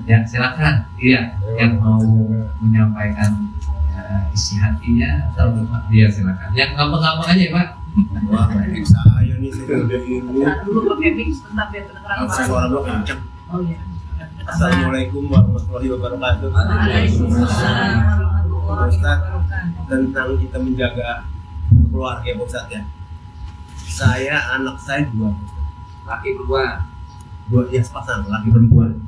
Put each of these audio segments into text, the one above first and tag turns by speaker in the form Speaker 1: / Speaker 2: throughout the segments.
Speaker 1: Ya silakan, iya yang mau menyampaikan isi hatinya atau dia silakan. Yang gampang-gampang aja ya Pak.
Speaker 2: Wah, saya nih sudah ini.
Speaker 3: Dulu pakai mix tentang biar kedengeran
Speaker 2: Suara gua kenceng.
Speaker 3: Oh iya.
Speaker 2: Assalamualaikum warahmatullahi wabarakatuh.
Speaker 3: Waalaikumsalam.
Speaker 2: Ustaz, tentang kita menjaga keluarga ya Ustaz ya. Anak saya dua,
Speaker 1: Laki berdua.
Speaker 2: dua ya sepasang laki perempuan.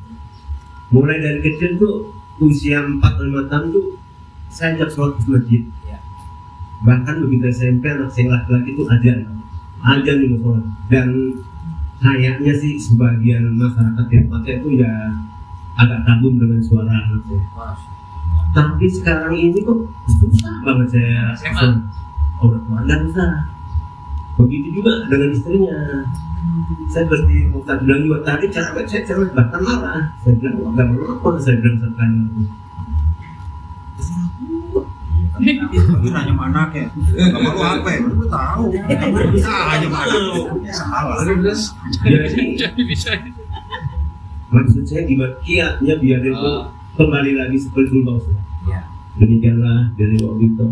Speaker 2: Mulai dari kecil tuh usia 4-5 tahun tuh saya ajak sholat di masjid.
Speaker 1: Ya.
Speaker 2: Bahkan begitu SMP anak saya laki-laki itu ajan di musola. Dan kayaknya sih sebagian masyarakat di tempat saya itu ya agak kagum dengan suara anak saya. Tapi sekarang ini kok susah banget saya udah keluarga susah. Begitu juga dengan istrinya. Saya seperti Ustaz bilang juga tadi cara saya cewek bahkan marah. Saya bilang nggak mau apa, saya bilang sekarang.
Speaker 4: Dia nanya mana kayak, nggak malu apa ya? Gue tahu. Bisa aja mana lu? Salah.
Speaker 1: Jadi bisa.
Speaker 2: Maksud saya kiatnya biar itu kembali lagi seperti dulu Ustaz.
Speaker 1: Ya.
Speaker 2: Demikianlah dari waktu itu.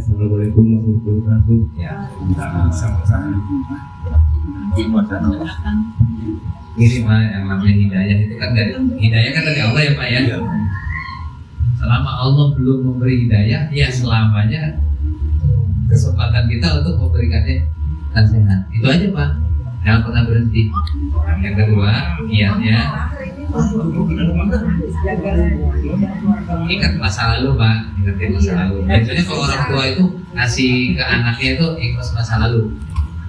Speaker 2: Assalamualaikum warahmatullahi wabarakatuh.
Speaker 1: Ya. Sama-sama. Ini Pak yang namanya hidayah itu kan dari Allah ya Pak ya. Selama Allah belum memberi hidayah, ya selamanya kesempatan kita untuk memberikannya nasihat. Itu aja Pak. Jangan pernah berhenti. Yang kedua, kiatnya ingat masa lalu Pak, ingatin masa lalu. Biasanya kalau orang tua itu ngasih ke anaknya itu ingat masa lalu.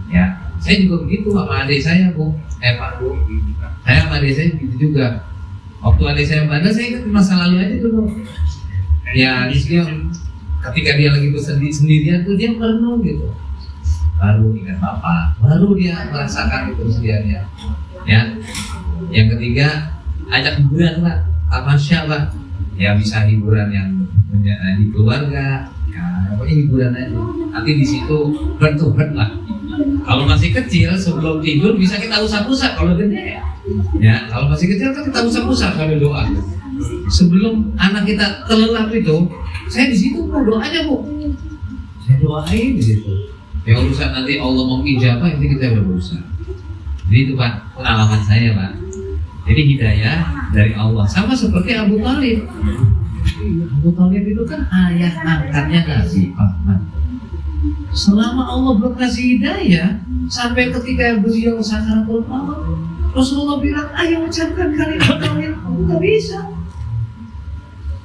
Speaker 1: Ya, saya juga begitu sama adik saya Bu. Pak Bu, saya sama adik saya begitu juga. Waktu adik saya bandel, saya ingat masa lalu aja dulu. Ya, dia ketika dia lagi bersedih sendirian tuh dia merenung gitu. Baru ingat bapak, baru dia merasakan itu kesedihannya. Ya, yang ketiga ajak hiburan Pak, tamasya Pak. Ya bisa hiburan yang di keluarga, ya pokoknya hiburan aja. Nanti di situ heart to heart lah. Kalau masih kecil sebelum tidur bisa kita usap-usap, kalau gede ya kalau masih kecil kan kita usap-usap sambil doa. Sebelum anak kita terlelap itu, saya di situ mau doa aja Bu. Saya doain di situ. Ya urusan nanti Allah mau ijabah itu kita udah berusaha. Jadi itu Pak pengalaman saya Pak. Jadi hidayah dari Allah sama seperti Abu Thalib. Abu Thalib itu kan ayah angkatnya Nabi Muhammad. Selama Allah berkasih hidayah sampai ketika beliau sakaratul maut, Rasulullah bilang, ayo ucapkan kalimat tauhid. Nggak bisa.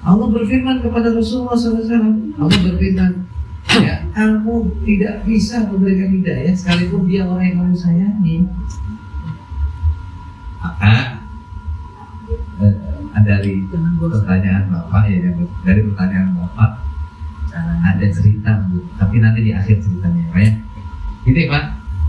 Speaker 1: Allah berfirman kepada Rasulullah SAW. Allah berfirman, ya, kamu tidak bisa memberikan hidayah sekalipun dia orang yang kamu sayangi. Maka dari pertanyaan Bapak ya, dari pertanyaan Bapak ada cerita Bu, tapi nanti di akhir ceritanya Pak ya. Gitu ya Pak.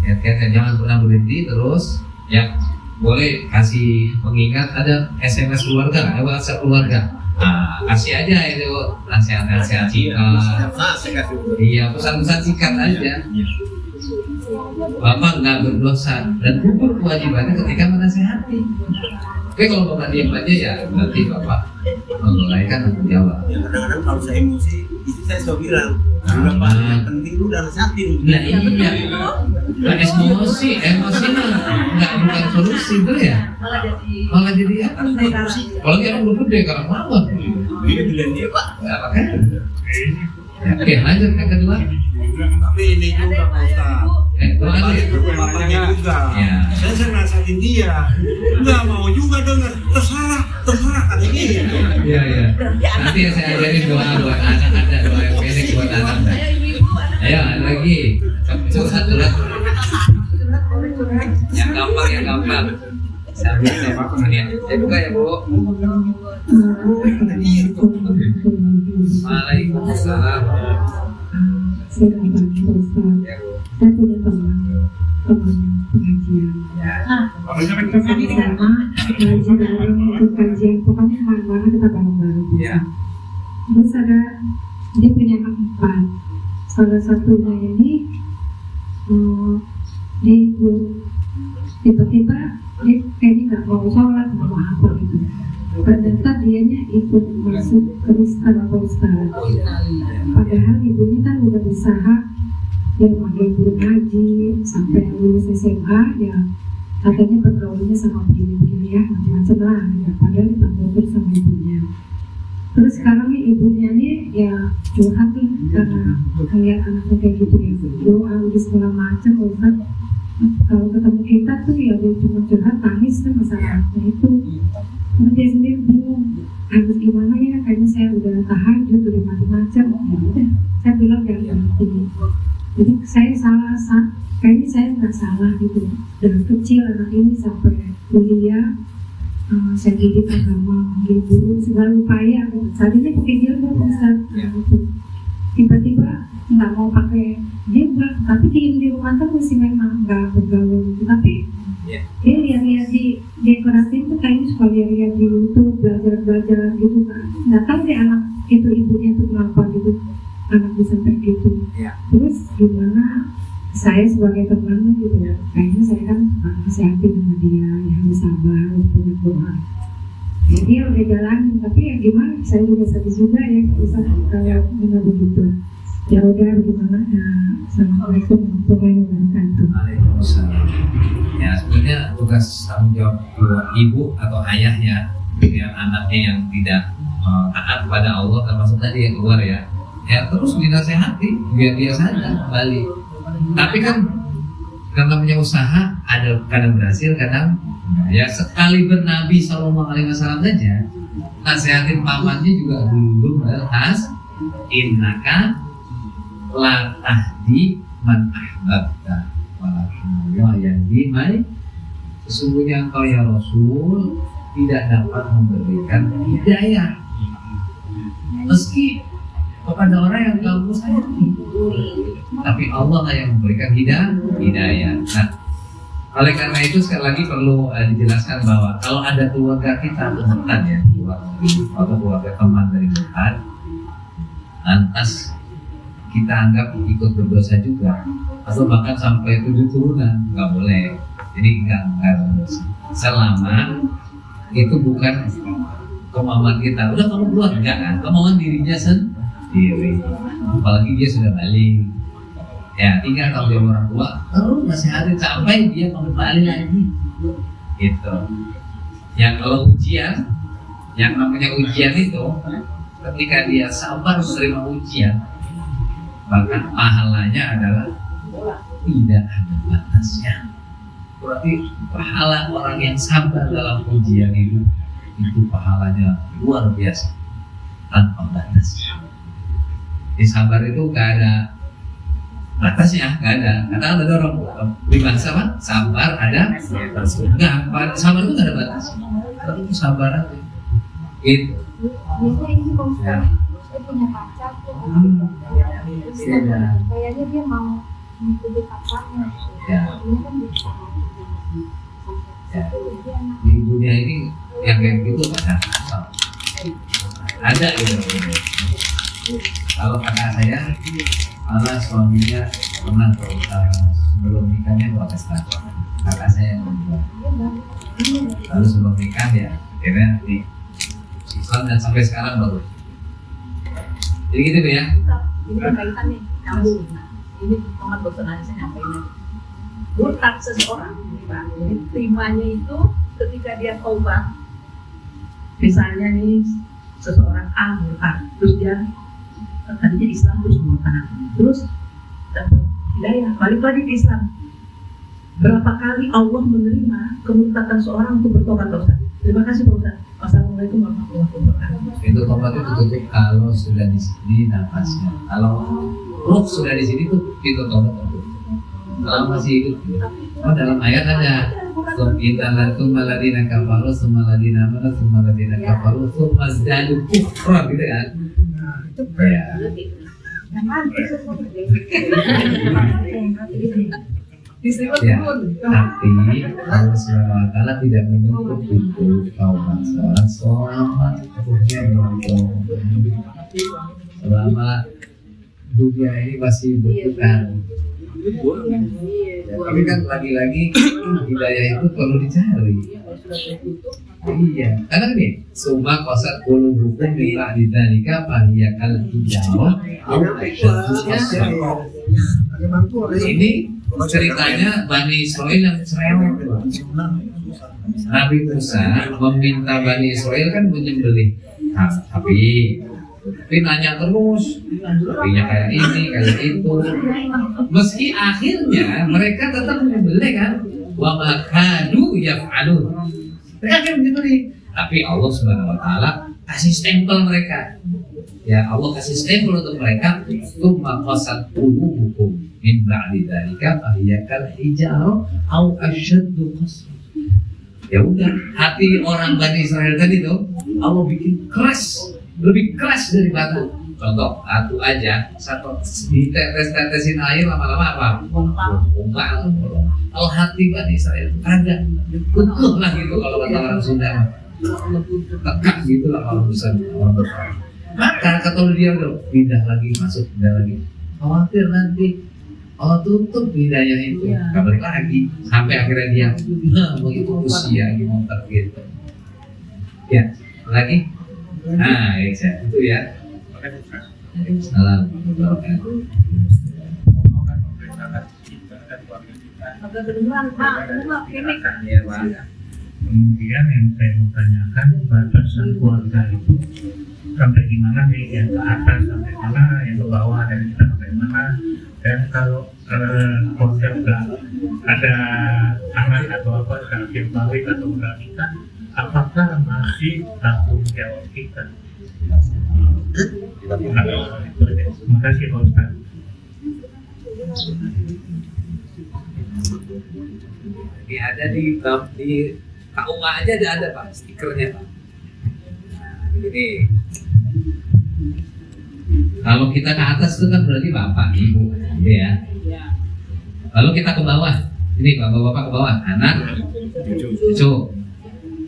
Speaker 1: Ya, jangan pernah berhenti terus. Ya, boleh kasih pengingat, ada SMS keluarga, ada WhatsApp keluarga. Nah, kasih aja itu nasihat-nasihat singkat. Iya, pesan-pesan singkat aja. Bapak nggak berdosa dan gugur kewajibannya ketika menasehati. Oke, kalau Bapak diam aja ya nanti Bapak menunaikan tanggung jawab.
Speaker 2: Ya, kadang-kadang kalau saya emosi, istri saya selalu bilang, udah Pak, yang penting lu udah nasehatin.
Speaker 1: Nah iya, nah, emosi mah bukan solusi itu ya. Malah jadi apa? Kalau dia udah gede karena mawar.
Speaker 2: Dia bilang dia Pak.
Speaker 1: Ya, makanya. Oke, lanjut yang kedua.
Speaker 4: Tapi ini juga Pak Ustaz. Bapaknya juga.
Speaker 1: Ya.
Speaker 4: Saya nasehatin dia. Nggak mau juga dengar. Terserah kata dia.
Speaker 1: Iya. Nanti saya ajarin doa buat anak, ada doa yang pendek buat anak. Ayo, ada lagi. Satu lagi. Yang gampang. Sambil saya makan ya. Saya buka ya Bu. Waalaikumsalam.
Speaker 5: Saya punya teman pengajian. Ngaji bareng ikut kajian, pokoknya bareng kita bareng-bareng. Terus dia punya anak 4. Salah satunya ini tiba-tiba dia kayaknya nggak mau sholat, nggak mau apa gitu. ternyata dianya ikut masuk Kristen atau Ustaz. Padahal ibunya kan udah berusaha dia pakai guru ngaji sampai lulus SMA, ya katanya bergaulnya sama begini-begini ya, macam-macam lah ya, padahal dipanggil sama ibunya. Terus sekarang nih ibunya nih ya curhat nih karena ngeliat anaknya kayak gitu ya, doa udah segala macam. Ustaz kalau ketemu kita tuh ya dia cuma curhat tangis kan masalahnya itu. Terus dia sendiri bingung harus gimana ya, kayaknya saya udah tahajud udah macam-macam. Ya udah saya bilang jangan begini. Jadi saya salah, kayaknya saya nggak salah gitu. Dari kecil anak ini sampai kuliah, saya didik agama, manggil guru, segala upaya. Tadinya pakai jilbab besar, tiba-tiba nggak mau pakai jilbab, tapi di rumah terus sih memang nggak bergaul gitu. Tapi dia lihat-lihat di dekoratif tuh kayaknya suka lihat di YouTube, belajar gitu kan. Nggak tahu deh anak itu ibunya tuh kenapa gitu. Anak bisa kayak gitu. Terus gimana saya sebagai teman gitu ya, kayaknya saya kan nasihatin sama dia ya harus sabar, harus banyak doa. Ya dia udah jalanin, tapi ya gimana, saya juga sedih juga ya kalau benar begitu. Ya udah gimana ya, assalamualaikum warahmatullahi wabarakatuh.
Speaker 1: Waalaikumsalam. Ya sebenarnya tugas tanggung jawab ibu atau ayah ya, yang anaknya yang tidak taat kepada Allah, termasuk tadi yang keluar ya. Ya terus dinasehati biar dia sadar kembali. Tapi kan namanya usaha, ada kadang berhasil, kadang ya sekali bernabi SAW saja nasihatin pamannya juga belum berhasil. Innaka la tahdi man ahbabta walakinallah yahdi man. Sesungguhnya engkau ya Rasul tidak dapat memberikan hidayah meski kepada orang yang kamu sayangi, tapi Allah lah yang memberikan hidayah. Nah, oleh karena itu sekali lagi perlu dijelaskan bahwa kalau ada keluarga kita murtad ya, atau keluarga teman dari murtad, lantas kita anggap ikut berdosa juga, atau bahkan sampai 7 turunan, nggak boleh. Jadi nggak selama itu bukan kemauan kita. Udah kamu keluar, enggak kan? Kemauan dirinya sendiri. Apalagi dia sudah balik, ya tinggal kalau dia orang tua terus nasihatin sampai dia kembali lagi gitu. Yang kalau ujian, yang namanya ujian itu ketika dia sabar menerima ujian, bahkan pahalanya adalah tidak ada batasnya. Berarti pahala orang yang sabar dalam ujian itu pahalanya luar biasa tanpa batas. Di sabar itu nggak ada batasnya, nggak ada. Karena ada orang berbahasa apa? Sabar ada batasnya. Nggak, sabar itu nggak ada batasnya. Itu sabar aja. Gitu.
Speaker 5: Biasanya ini kalau saya punya pacar tuh, terus kayaknya dia mau mengikuti pacarnya.
Speaker 1: Ya.
Speaker 5: Ini kan bisa.
Speaker 1: Ya. Di dunia ini yang kayak gitu banyak. Ada gitu. Kalau kakak saya, malah suaminya pernah sebelum nikahnya protestan. Kakak saya yang kedua. Lalu sebelum nikah ya, akhirnya di Islam dan sampai sekarang baru. Jadi gitu ya.
Speaker 3: Ini berkaitan nih, nyambung. Ini teman bosan aja saya nyampein. Murtad seseorang, terimanya itu ketika dia taubat. Misalnya nih seseorang A murtad, terus dia tadinya Islam terus murtad, terus dapat hidayah, balik lagi ke Islam. Berapa kali Allah menerima kemurtadan seorang untuk bertobat, Pak Ustaz? Terima kasih Pak Ustaz. Wassalamualaikum warahmatullahi wabarakatuh.
Speaker 1: Itu tobat itu tutup kalau sudah di sini nafasnya. Kalau ruh sudah di sini tuh itu tobat tertutup. Kalau masih hidup, oh dalam ayat ada. Innallakum maladina kafaru, summaladina amanu, summaladina kafaru, summazdadu kufran gitu kan? Ya. Ya, tapi Allah SWT tidak menutup pintu taubat seorang ruhnya selama dunia ini masih berputar. Ya, tapi kan lagi-lagi hidayah itu perlu dicari. Iya, karena nih, summa qasat qulubukum min ba'di dzalika fa hiya kal hijarah aw asyaddu qaswa. Ini ceritanya Bani Israel yang cerewet. Nabi Musa meminta Bani Israel kan menyembelih sapi, tapi nanya terus, sapinya kayak ini, kayak itu. Meski akhirnya mereka tetap menyembelih kan, wa ma kadu yaf'alun. Mereka akan menyembelih, tapi Allah Subhanahu Wa Taala kasih stempel mereka. Ya Allah kasih stempel untuk mereka. Tsumma qasat qulubukum min ba'di dzalika fa hiya kal hijarah aw asyaddu qaswa. Ya udah, hati orang Bani Israel tadi tuh Allah bikin keras, lebih keras dari batu. Contoh batu aja, satu ditetes-tetesin air lama-lama apa? Bongkar. Kalau hati Bani Israel kagak, betul lah gitu kalau kata orang Sunda, tekak gitu lah kalau besar orang besar. Maka kata dia udah pindah lagi, masuk pindah lagi. Khawatir nanti Allah tutup lidahnya itu, nggak balik lagi. Sampai akhirnya dia, begitu usia gitu, gitu. Ya, lagi. Nah, itu ya. Salam.
Speaker 6: Kemudian yang saya mau tanyakan, batasan keluarga itu sampai gimana nih, yang ke atas sampai mana, yang ke bawah dari kita sampai mana, dan kalau keluarga udah ada anak atau apa, kakek balik atau udah nikah, apakah masih tanggung jawab kita? Terima kasih Pak Ustaz.
Speaker 1: Ini ada di KUA aja ada Pak, stikernya Pak. Ini kalau kita ke atas itu kan berarti bapak, ibu, gitu ya. Lalu kita ke bawah, ini bapak-bapak ke bawah, anak, cucu.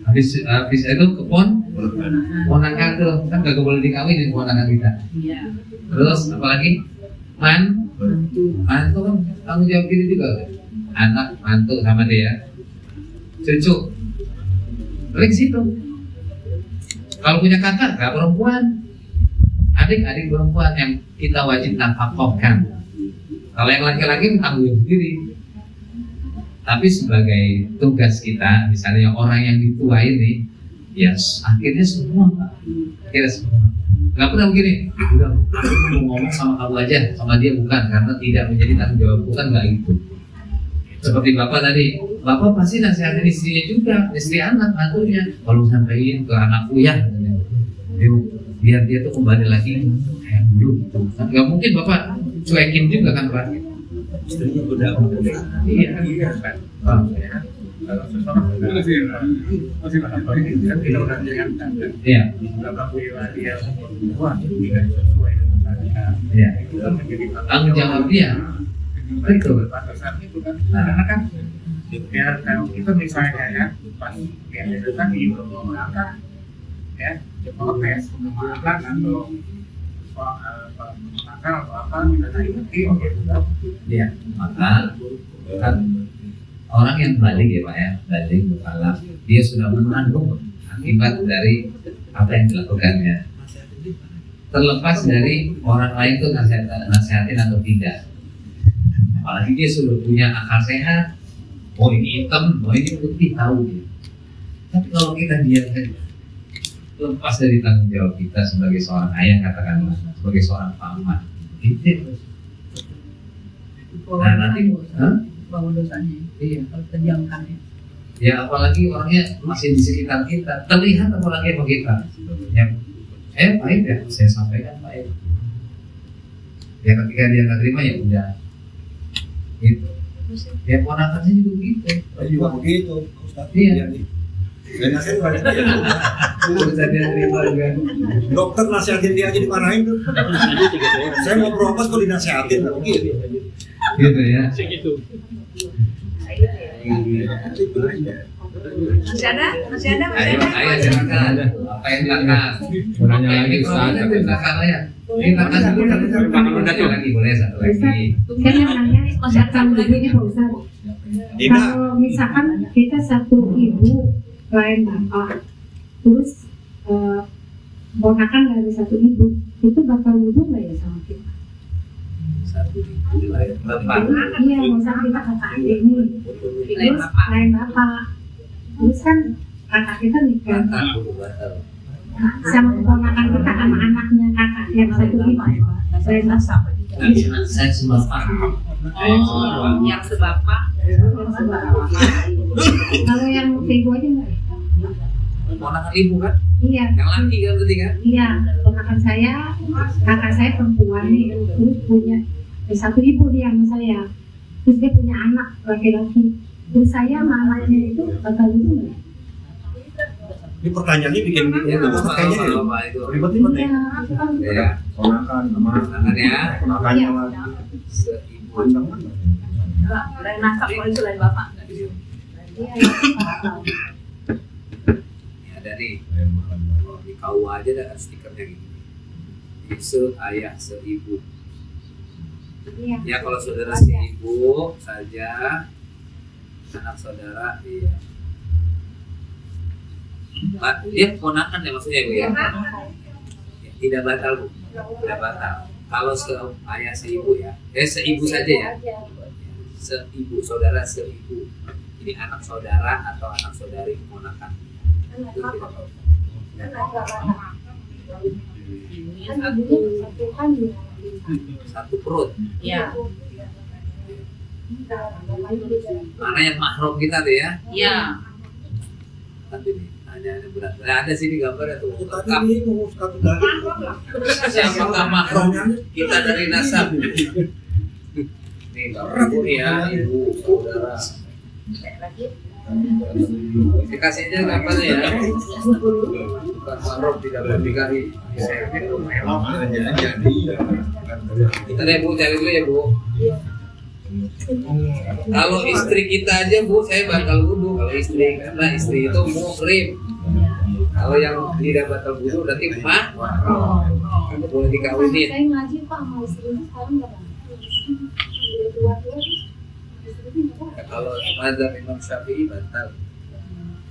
Speaker 1: Habis itu ke ponakan tuh, kan gak boleh dikawin ponakan kita. Terus apalagi mantu kan tanggung jawab kita juga. Anak, mantu sama dia, cucu. Balik ke situ. Kalau punya kakak perempuan, adik perempuan yang kita wajib nafkahkan. Kalau yang laki-laki tanggung jawab sendiri. Tapi sebagai tugas kita, misalnya orang yang ditua ini, ya akhirnya semua Pak. Akhirnya semua. Gak pernah begini, udah aku mau ngomong sama kamu aja, sama dia bukan, karena tidak menjadi tanggung jawab, bukan, gak itu. Seperti bapak tadi, bapak pasti nasihatin istrinya juga, istri anak, anaknya. Kalau sampaikan ke anakku ya, biar dia tuh kembali lagi kayak dulu. Gak mungkin bapak cuekin juga kan Pak.
Speaker 2: Istrinya udah
Speaker 1: Iya kan.
Speaker 6: Kalau seseorang masih kan kita udah ingatkan kan.
Speaker 1: Iya.
Speaker 6: Apabila dia wah tidak sesuai dengan syariat,
Speaker 1: Iya.
Speaker 6: itu kan menjadi
Speaker 1: Tanggung jawab dia. Betul.
Speaker 6: Batasan itu kan. Karena kan ya kalau kita misalnya ya pas dia itu kan ibu angkat ya protes kemana atau nakal atau apa kita ikuti oke sudah.
Speaker 1: Iya. Maka kan orang yang balik ya Pak ya, balik mukallaf, dia sudah menanggung akibat dari apa yang dilakukannya. Terlepas dari orang lain itu nasihatin atau tidak. Apalagi dia sudah punya akal sehat. Oh ini hitam, oh ini putih, tahu dia. Tapi kalau kita diam saja, lepas dari tanggung jawab kita sebagai seorang ayah, katakanlah sebagai seorang paman, itu. Nah nanti,
Speaker 3: bawa dosanya.
Speaker 1: iya.
Speaker 3: Kalau kita diamkannya.
Speaker 1: Ya apalagi orangnya masih di sekitar kita, terlihat apalagi sama kita. Ya, saya pahit ya, saya sampaikan pahit. Ya ketika dia nggak terima ya udah, gitu. Ya ponakannya juga begitu.
Speaker 4: Saya juga begitu, Ustaz.
Speaker 1: Iya.
Speaker 4: Saya nasihatin pada dia.
Speaker 1: Bisa dia terima juga.
Speaker 4: Dokter nasihatin dia aja dimarahin tuh. Saya mau berobat kok dinasihatin begitu.
Speaker 1: Gitu ya.
Speaker 3: Masih ada?
Speaker 1: Ayo silakan. Apa yang belakang?
Speaker 7: Mau nanya lagi, Ustaz.
Speaker 1: Di belakang ya. Di belakang dulu satu lagi boleh satu lagi.
Speaker 5: Saya mau nanya misalkan begini Pak Ustaz. Kalau misalkan kita satu ibu lain bapak, terus ponakan dari satu ibu, itu bakal wudhu nggak ya sama kita?
Speaker 1: Satu ibu lain bapak.
Speaker 5: Iya, misalnya kita kakak adik nih, terus lain bapak, terus kan kakak kita nikah sama keponakan kita, sama anaknya kakak yang satu ibu, lain bapak.
Speaker 1: Saya semua paham.
Speaker 3: Yang sebapak.
Speaker 5: Kalau yang ibu aja nggak?
Speaker 1: Ponakan ibu kan?
Speaker 5: Iya.
Speaker 1: Yang laki kan berarti kan?
Speaker 5: Iya, ponakan saya, kakak saya perempuan nih, terus punya satu ibu dia sama saya, terus dia punya anak laki-laki, terus saya sama anaknya itu bakal itu nggak?
Speaker 4: Ini pertanyaannya bikin kayaknya ya.
Speaker 1: Bapak itu.
Speaker 4: Ribet-ribet ya.
Speaker 1: Ya,
Speaker 4: Ponakan sama
Speaker 1: ponakannya
Speaker 4: ponakannya lagi.
Speaker 1: seibu.
Speaker 4: Panjang kan?
Speaker 3: Lain nasab kalau itu lain bapak.
Speaker 5: Iya.
Speaker 1: Ini ada nih. Oh, di KUA aja ada stikernya gitu. Se-ayah, seibu.
Speaker 5: Iya.
Speaker 1: Ya kalau saudara seibu saja, anak saudara iya. Pak, dia ponakan ya maksudnya Bu ya? Ya, tidak batal Bu, tidak batal. Kalau ayah seibu ya, seibu saja ya. Seibu, saudara seibu. Ini anak saudara atau anak saudari ponakan. Itu tidak batal. Satu perut.
Speaker 3: Iya.
Speaker 1: Mana yang mahram kita tuh ya?
Speaker 3: Iya.
Speaker 1: Tapi nih, ada berat. Nah, ada sini gambarnya tuh.
Speaker 4: Tadi
Speaker 1: Lengkap.
Speaker 4: ini mau satu dari.
Speaker 1: Siapakah mahram kita dari nasab? Nih gambar ibu nih ya, ibu, saudara. Dikasih aja gambarnya ya. Bukan mahram tidak berdikari. Kita deh Bu, cari dulu ya Bu. Kalau istri kita aja Bu, saya batal wudhu kalau istri, karena istri itu muhrim. Kalau yang tidak batal wudhu berarti kamu boleh dikawinin.
Speaker 5: Saya ngaji Pak sama istrinya sekarang nggak apa? Dia tua-tua, istrinya nggak.
Speaker 1: Kalau mazhab Imam Syafi'i batal.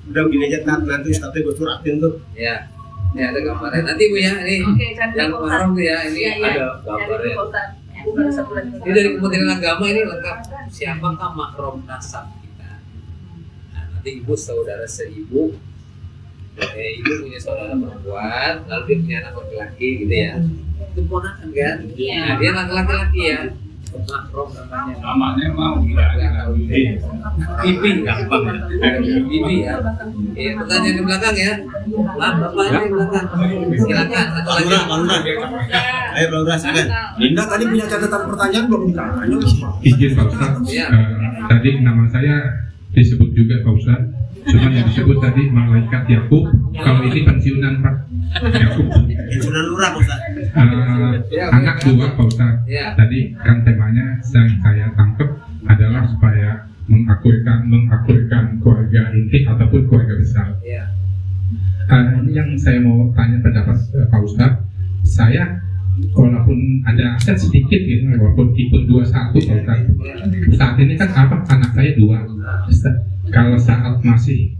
Speaker 2: Udah begini aja Tat, nanti Ustaznya gue suratin tuh.
Speaker 1: Ya, ini ada gambarnya. Nanti Bu ya, ini
Speaker 3: Oke, cari
Speaker 1: yang
Speaker 3: dulu,
Speaker 1: mahram tuh ya, ini
Speaker 3: Iya, iya.
Speaker 1: ada
Speaker 3: Cari
Speaker 1: gambarnya.
Speaker 3: dulu, Ustaz. Baru satu lagi.
Speaker 1: Ini dari Kementerian Agama ini lengkap. Siapakah mahram nasab kita? Nah, nanti ibu saudara seibu, ibu punya saudara perempuan, lalu dia punya anak laki-laki gitu ya. Itu ponakan kan?
Speaker 3: Iya.
Speaker 1: Nah, dia laki-laki ya. Mahram namanya.
Speaker 6: Namanya mau gila.
Speaker 1: Bibi gampang ya. Bibi ya. Iya, pertanyaan di belakang ya. Lah, bapaknya di belakang. Silakan. Satu
Speaker 2: Pak
Speaker 1: lagi.
Speaker 2: Lurah, Pak Lurah. Ayo Pak Lurah, silakan.
Speaker 4: Linda tadi punya catatan pertanyaan belum ditanya.
Speaker 6: Izin Pak Ustaz,
Speaker 1: Iya.
Speaker 6: tadi nama saya disebut juga Pak Ustaz. Cuma yang disebut tadi malaikat Yakub. Kalau ini pensiunan Pak Yakub.
Speaker 2: Sunan Lurah Pak Ustaz.
Speaker 6: Anak dua Pak Ustaz.
Speaker 1: Ya.
Speaker 6: Tadi kan temanya yang saya tangkap adalah supaya mengakurkan keluarga inti ataupun keluarga besar.
Speaker 1: Iya.
Speaker 6: Ini yang saya mau tanya pendapat Pak Ustaz. Saya walaupun ada aset sedikit gitu, walaupun tipe 21 Pak Ustaz. Saat ini kan anak saya 2. Kalau saat masih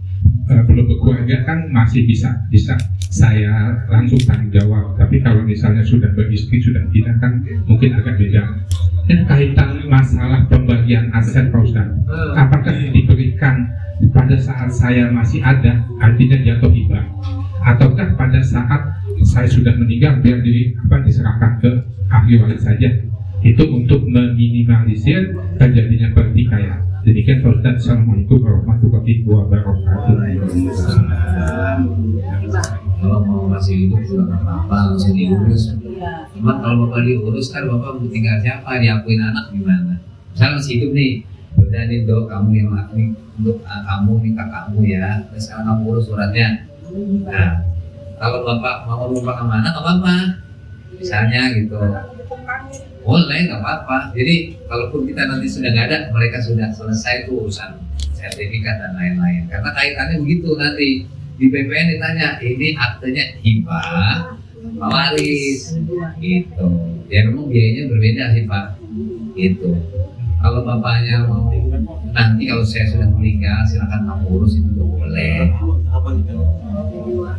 Speaker 6: belum berkeluarga kan masih bisa saya langsung tanggung jawab. Tapi kalau misalnya sudah beristri, sudah tidak kan mungkin agak beda. Dan kaitan masalah pembagian aset Pak Ustaz, apakah diberikan pada saat saya masih ada, artinya jatuh hibah, ataukah pada saat saya sudah meninggal biar diserahkan ke ahli waris saja? Itu untuk meminimalisir terjadinya pertikaian. Demikian Pak Ustaz. Assalamualaikum warahmatullahi wabarakatuh.
Speaker 1: Kalau mau masih hidup juga nggak apa-apa, nggak usah diurus. Cuma kalau bapak diurus kan bapak mau tinggal siapa, diakuin anak gimana? Misalnya masih hidup nih, udah nih Dok, kamu yang ini untuk kamu nih kakakmu ya, terus sekarang kamu urus suratnya. Nah, kalau bapak mau numpang sama anak nggak apa-apa, misalnya gitu. Boleh, nggak apa-apa. Jadi kalaupun kita nanti sudah nggak ada, mereka sudah selesai tuh urusan sertifikat dan lain-lain. Karena kaitannya begitu nanti di BPN ditanya, ini aktenya hibah, waris, gitu. Ya memang biayanya berbeda sih Pak, gitu. Kalau bapaknya mau nanti kalau saya sudah meninggal, silakan kamu urus itu boleh.
Speaker 4: Apa nih?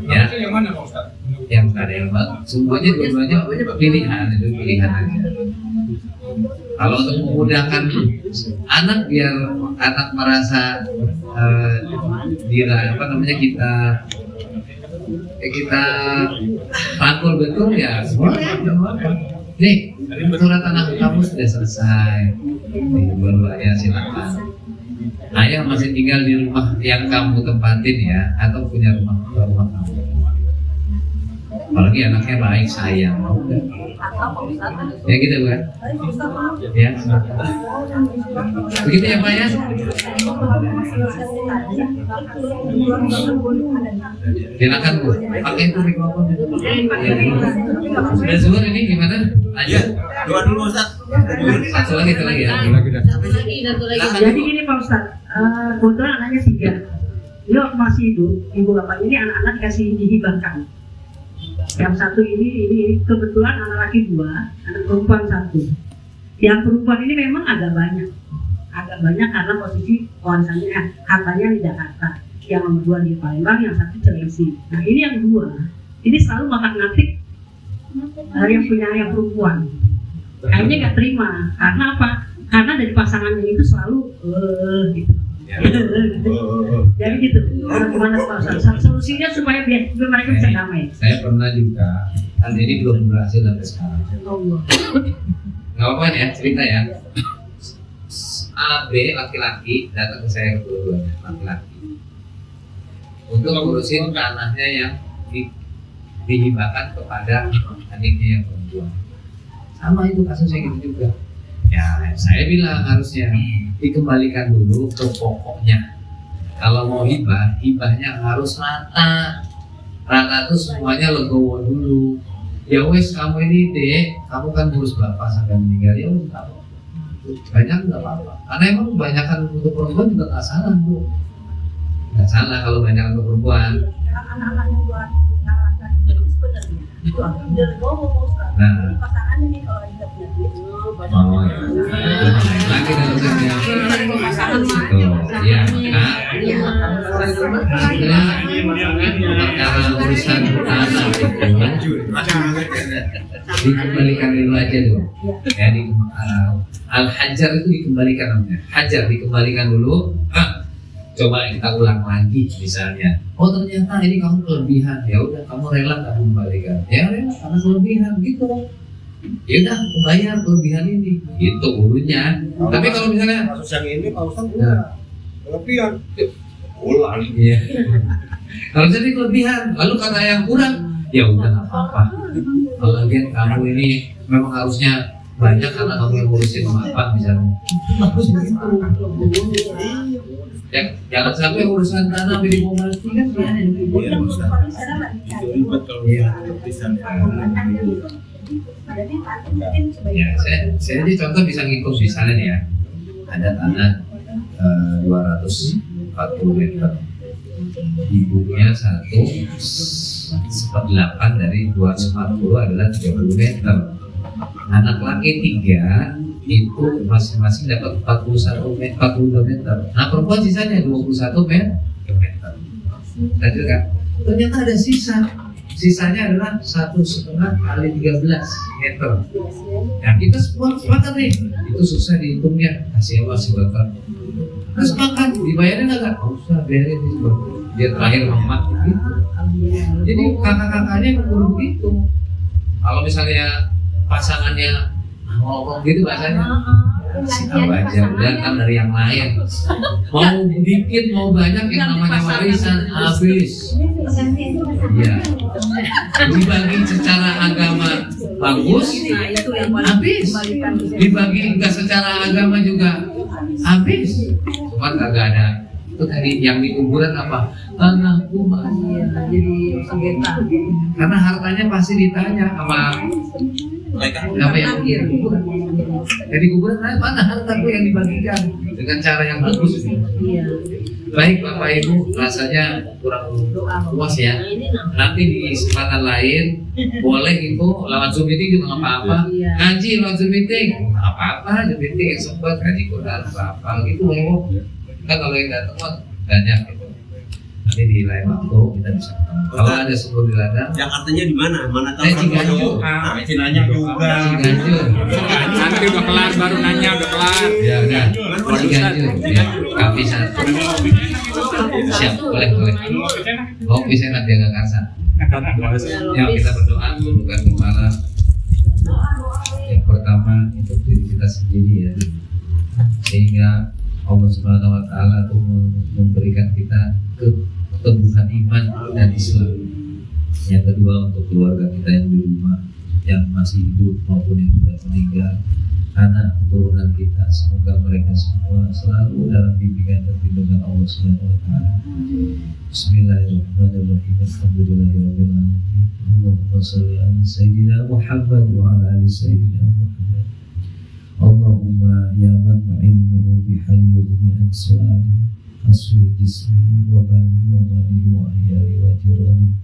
Speaker 1: Ya,
Speaker 4: Yang mana Pak Ustaz?
Speaker 1: yang nggak ada yang bagus. Semuanya dua-duanya pilihan, itu pilihan aja. Kalau untuk memudahkan anak biar anak merasa kita rangkul betul ya boleh. Nih, surat anak kamu sudah selesai. Baru ya silakan. Ayah masih tinggal di rumah yang kamu tempatin ya, atau punya rumah kamu. Apalagi anaknya baik, sayang, mau nggak? Ya gitu kan? Ya, begitu ya Pak ya? Silakan Bu, pakai itu mikrofon. Sudah zuhur ini gimana?
Speaker 4: Iya, doa dulu Ustaz.
Speaker 1: Satu lagi ya.
Speaker 7: Jadi gini Pak Ustadz, kebetulan anaknya 3. Dia masih hidup, ibu bapak ini anak-anak dikasih dihibahkan. Yang satu ini kebetulan anak laki 2, anak perempuan 1. Yang perempuan ini memang agak banyak karena posisi warisannya hartanya di Jakarta. Yang nomor 2 di Palembang, yang 1 Cilengsi. Nah ini yang 2, ini selalu makan-ngatik yang punya yang perempuan. Kayaknya nggak terima, karena apa? Karena dari pasangannya itu selalu gitu. Jadi gitu. Gimana Pak Ustaz? Solusinya supaya biar mereka bisa damai.
Speaker 1: Saya pernah juga, kan ini belum berhasil sampai sekarang. Nggak apa-apa ya, cerita ya. A, B, laki-laki datang ke saya kedua-duanya, laki-laki, untuk ngurusin tanahnya yang dihibahkan kepada adiknya yang perempuan. Sama itu kasusnya gitu juga. Ya, saya bilang harusnya dikembalikan dulu ke pokoknya. Kalau mau hibahnya harus rata. Rata tuh semuanya legowo dulu. Ya wes kamu ini deh, kamu kan ngurus bapak sampai meninggal, ya udah kamu banyak nggak apa-apa. Karena emang kebanyakan untuk perempuan juga nggak salah Bu. Nggak salah kalau banyak untuk perempuan.
Speaker 3: Anak-anak yang buat itu sebenarnya itu udah legowo
Speaker 1: Nah.
Speaker 3: pasangannya nih kalau tidak punya duit.
Speaker 1: Oh ya. Lagi dan urusannya. Ya, Kak. Perkara urusan tanah itu dikembalikan dulu aja dulu. Ya, al-hajar itu dikembalikan namanya. Hajar dikembalikan dulu. Coba kita ulang lagi misalnya. Oh ternyata ini kamu kelebihan. Ya udah kamu rela nggak kembalikan? Ya rela karena kelebihan gitu. Ya udah aku bayar kelebihan ini. Itu dulunya. Tapi kalau misalnya
Speaker 4: kasus yang ini Pak Ustaz kelebihan. Ulang.
Speaker 1: Iya. Kalau jadi kelebihan, lalu kata yang kurang, ya udah nggak apa-apa. Kalau lihat kamu ini memang harusnya banyak karena kamu yang ngurusin apa misalnya. Harus begitu. Ya, jangan sampai urusan tanah milik komersi kan ya, saya aja contoh bisa ngikut misalnya nih ya, ada tanah 240 meter, ibunya 1/8 dari 240 adalah 30 meter, anak laki 3 itu masing-masing dapat 42 meter. Nah perempuan sisanya 21 meter. Tadi kan ternyata ada sisanya adalah 1,5 kali 13 meter. Ya kita semua sepakat nih, itu susah dihitungnya. Kasih apa sih bakal? Terus makan dibayarin nggak? Usah biarin itu. Dia terakhir hemat gitu. Jadi kakak-kakaknya kudu begitu. Kalau misalnya pasangannya ngomong gitu bahasanya, tahu aja udah kan dari yang lain. Mau dikit mau banyak yang namanya warisan habis. Iya. Dibagi secara agama bagus, habis. Dibagi enggak secara agama juga habis. Cuma kagak ada. Itu tadi yang di kuburan apa? Tanahku banyak.
Speaker 3: Jadi sengketa.
Speaker 1: Karena hartanya pasti ditanya sama apa yang kuburan. Jadi kuburan mana hartaku yang dibagikan dengan cara yang bagus.
Speaker 3: Iya.
Speaker 1: Baik Bapak Ibu, rasanya kurang puas ya. Nanti di kesempatan lain boleh itu lewat Zoom meeting juga nggak apa-apa. Ngaji lewat Zoom meeting nggak apa-apa. Zoom meeting yang sempat ngaji Quran apa gitu loh. Kan kalau yang datang banyak gitu. nanti di lain waktu kita bisa ketemu. Kalau ada sumur di ladang,
Speaker 2: Jakartanya di mana? Mana tahu?
Speaker 1: Ciganjur.
Speaker 4: Cinanya juga.
Speaker 1: Ciganjur.
Speaker 8: Nanti udah kelar baru nanya udah kelar.
Speaker 1: Ya udah. Ciganjur. Ya, kami satu. Siap, boleh. Kopi enak dia nggak kasar. Yuk kita berdoa, tundukkan kepala. Yang pertama untuk diri kita sendiri ya, sehingga Allah Subhanahu Wa Taala itu memberikan kita keteguhan iman dan Islam. Yang kedua untuk keluarga kita yang di rumah, yang masih hidup maupun yang sudah meninggal, anak keturunan kita, semoga mereka semua selalu dalam bimbingan dan lindungan Allah Subhanahu Wa Taala. Bismillahirrahmanirrahim. Alhamdulillahirabbil alamin. Allahumma shalli ala sayyidina Muhammad wa ala ali sayyidina Muhammad. Allahumma ya man ilmuhu bihali yugni an su'ali aswi jismi wa bani wa mali wa ayali wa jirani.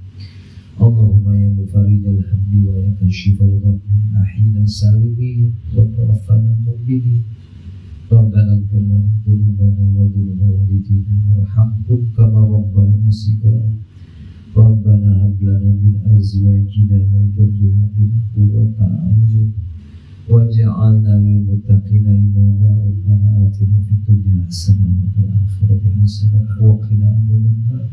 Speaker 1: Allahumma ya mufarijal hamdi wa ya kashifal ghammi ahina salimi wa tawaffana mu'mini. Rabbana ighfir lana dhunubana wa dhunuba walidina warhamhum kama rabbawna shighara. Rabbana hab lana min azwajina wa dhurriyyatina qurrata a'yun waj'alna lil muttaqina imama. Rabbana atina fid dunya hasanah wa fil akhirati hasanah wa qina adzabannar.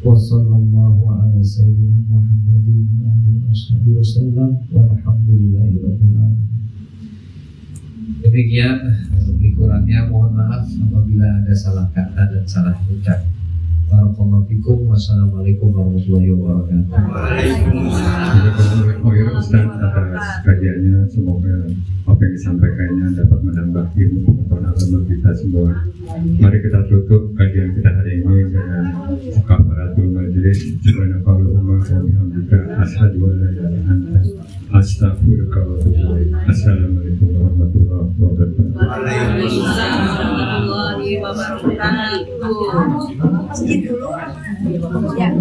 Speaker 1: Wa sallallahu ala sayyidina Muhammadin wa alihi washabihi wasallam walhamdulillahi rabbil alamin. Demikian lebih kurangnya mohon maaf apabila ada salah kata dan salah ucap. Barakallahu fikum. Wassalamualaikum warahmatullahi wabarakatuh.
Speaker 9: Waalaikumsalam. Ustaz atas kajiannya, semoga apa yang disampaikannya dapat menambah ilmu pengetahuan agama kita semua. Mari kita tutup kajian kita hari ini dengan kafaratul majlis. Subhanakallahumma wa bihamdika asyhadu an la ilaha illa anta astaghfiruka wa atubu ilaik. Assalamualaikum warahmatullahi wabarakatuh.
Speaker 3: Waalaikumsalam warahmatullahi wabarakatuh. Masjid dulu. Ya.